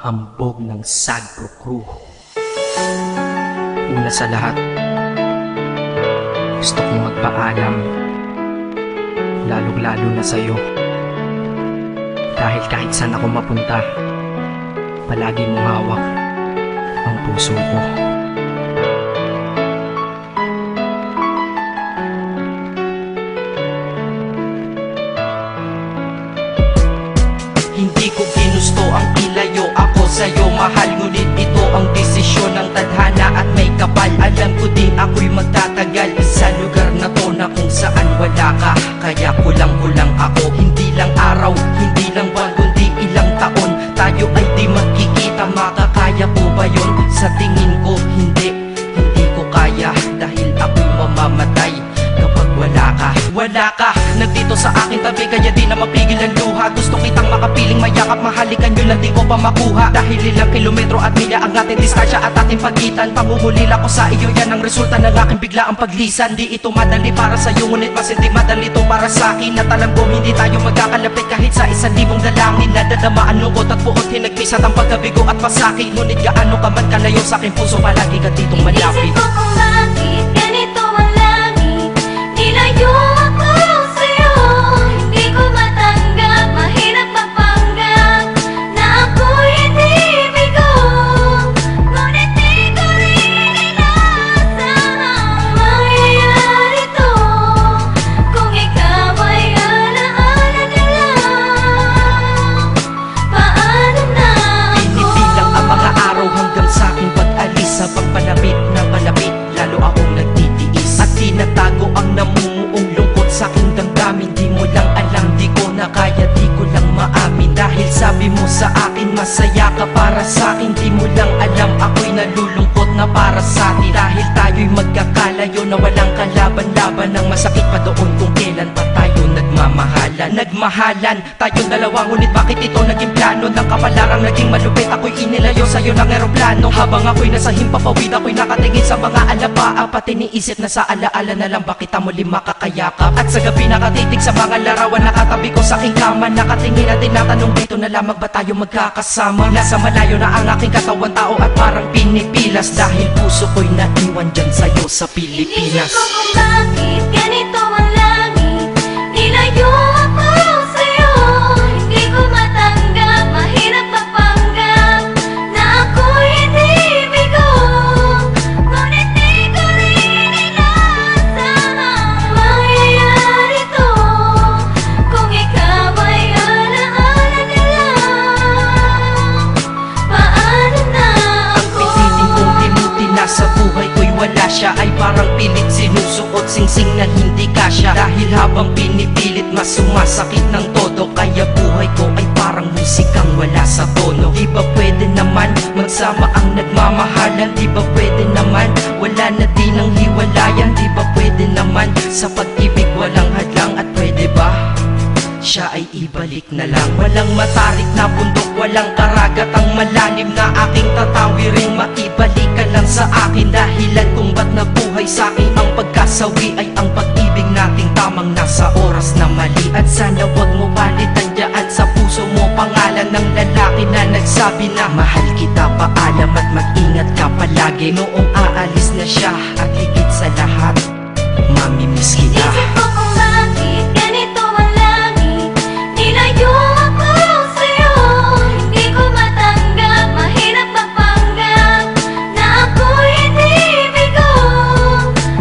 Hambog ng Sagro Crew. Una sa lahat, gusto kong magpaalam, lalong-lalo na sa'yo. Dahil kahit saan ako mapunta, palagi mong hawak ang puso ko. Hindi ko ginusto ang ilayo ako sa'yo, mahal. Ngunit ito ang desisyon ng tadhana at may kapal. Alam ko din ako'y magtatagal sa lugar na to na kung saan wala ka. Kaya kulang-kulang ako, hindi lang araw, hindi lang buwan, kundi ilang taon. Tayo ay di magkikita, makakaya ko ba yun? Sa tingin ko hindi ko kaya. Dahil ako'y mamamatay kapag wala ka. Wala ka, nagdito sa akin tabi, kaya di na mapigil ang luha. Gusto kitang makapiling, mayakap, mahalikan, yun lang di ko pa makuha. Dahil ilang kilometro at milya ang ating distansya at ating pagitan. Pangungulila ko sa iyo, yan ang resulta ng aking biglaang paglisan. Di ito madali para sa'yo, ngunit mas hindi madali ito para sa'kin. At alam ko hindi tayo magkakalapit kahit sa 1,000 dalangin. Nadadamaan lungkot at puot, hinagpisat ang pagkabigo at pasakit. Ngunit gaano ka man kalayo sa aking puso, palagi ka ditong malapit. Inisip ko kung bakit ganito ang langit, nilayo ako sa'yo. Hindi ko matanggap, mahirap magpanggap na ako'y hindi bigo. Ngunit di ko rin inasahang mangyayari to. Kung ikaw ay alaala na lang, paano na ako? Binibilang ang mga araw hanggang sa aking pag-alis. Sa pagpalapit na palapit, lalo akong nagtitiis. At tinatago ang namumuong lungkot sa aking damdamin. Di mo lang alam, di ko na kaya, di ko lang maamin. Dahil sabi mo sa akin, masaya ka para sa akin. Di mo lang alam, ako'y nalulungkot na para sa atin. Dahil tayo'y magkakalayo na walang kalaban-laban. Ang masakit pa doon kung kailan pa tayo nagmahalan tayong dalawa. Ngunit bakit ito naging plano ng kapalarang naging malupit? Ako'y inilayo sa'yo ng eroplano. Habang ako'y nasa himpapawid, ako'y nakatingin sa mga alapaa. Pati niisip na sa alaala na lang, bakit muli makakayakap? At sa gabi nakatitig sa mga larawan, nakatabi ko sa aking kama. Nakatingin at tinatanong, dito na lamang ba tayo magkakasama? Nasa malayo na ang aking katawan, tao at parang pinipilas. Dahil puso ko'y naiwan dyan sa'yo sa Pilipinas. Inisip ko kung bakit ganito ang langit, nilayo ako sa'yo. Hindi ko matanggap, mahirap magpanggap na ako'y hindi bigo. Ngunit di ko rin inasahang mangyayari to. Kung ikaw ay alaala na lang, paano na Ang ako? piniling kong limutin na sa buhay ko'y wala siya, ay parang pilit sinusuot, singsing na hindi kasya. Dahil habang pinipilit, mas sumasakit ng todo. Kaya buhay ko ay parang musikang wala sa tono. Di ba pwede naman magsama ang nagmamahalan? Di ba pwede naman wala na din ang hiwalayan? Di ba pwede naman sa pag-ibig walang hadlang? At pwede ba siya ay ibalik na lang? Walang matarik na bundok, walang karagat ang malalim na aking tatawirin. Maibalik ka lang sa akin, dahilan kung ba't nabuhay sa akin ang pagkasawi ay ang pag-ibig nating tamang nasa oras na mali. At sana wag mo palitan dyan sa puso mo pangalan ng lalaki na nagsabi na mahal kita, paalam at mag-ingat ka palagi. Noong aalis na siya at higit sa lahat, mamimiss kita. Inisip ko kung bakit ganito ang langit, nilayo ako sa'yo. Hindi ko matanggap, mahirap magpanggap na ako'y hindi bigo.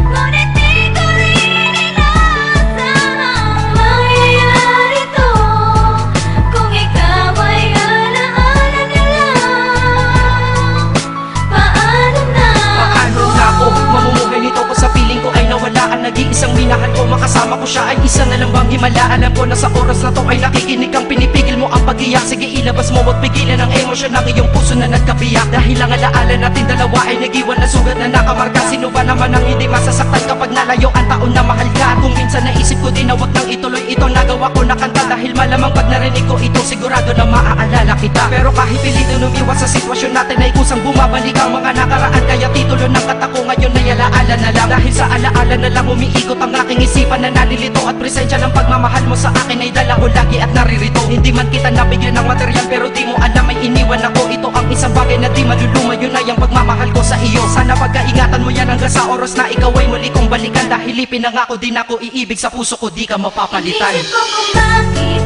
Ngunit di ko rin inasahang mangyayari to. Kung ikaw ay alaala na lang, paano na Paano na ako mamumuhay nito ko sa piling ko ay nawala ang nag-iisang minahal ko? Makasama ko siya ay isa na lang bang himala? Alam ko na sa oras na to ay nakikinig kang pinipigil mo ang pag-iyak. Sige ilabas mo, wag pigilan ang emosyon ng iyong puso na nagkabiyak. Dahil ang alaala natin dalawa ay nag-iwan na sugat na nakamarka. Sino ba naman ang hindi masasaktan kapag nalayo ang taon na mahal ka? Kung minsan naisip ko din na wag nang ituloy ito, nagawa ko na kanta. Dahil malamang pag narinig ko ito, sigurado na maaalala kita. Pero kahit pilitin umiwas sa sitwasyon natin ay kusang bumabalik ang mga nakaraan. Kaya titulo ng kata ko ngayon ay alaala na lang. Dahil sa alaala na lang umiikot ang aking isipan na nalilito. At presensya ng pagmamahal mo sa akin ay dala ko lagi at naririto. Hindi man kita bigyan ng material pero di mo alam may iniwan ako. Ito ang isang bagay na di maluluma, yun ay ang pagmamahal ko sa iyo. Sana pagkaingatan mo yan hanggang sa oras na ikaw ay muli kong balikan. Dahil ipinangako din ako iibig sa puso ko, di ka mapapalitan. Inisip ko kung bakit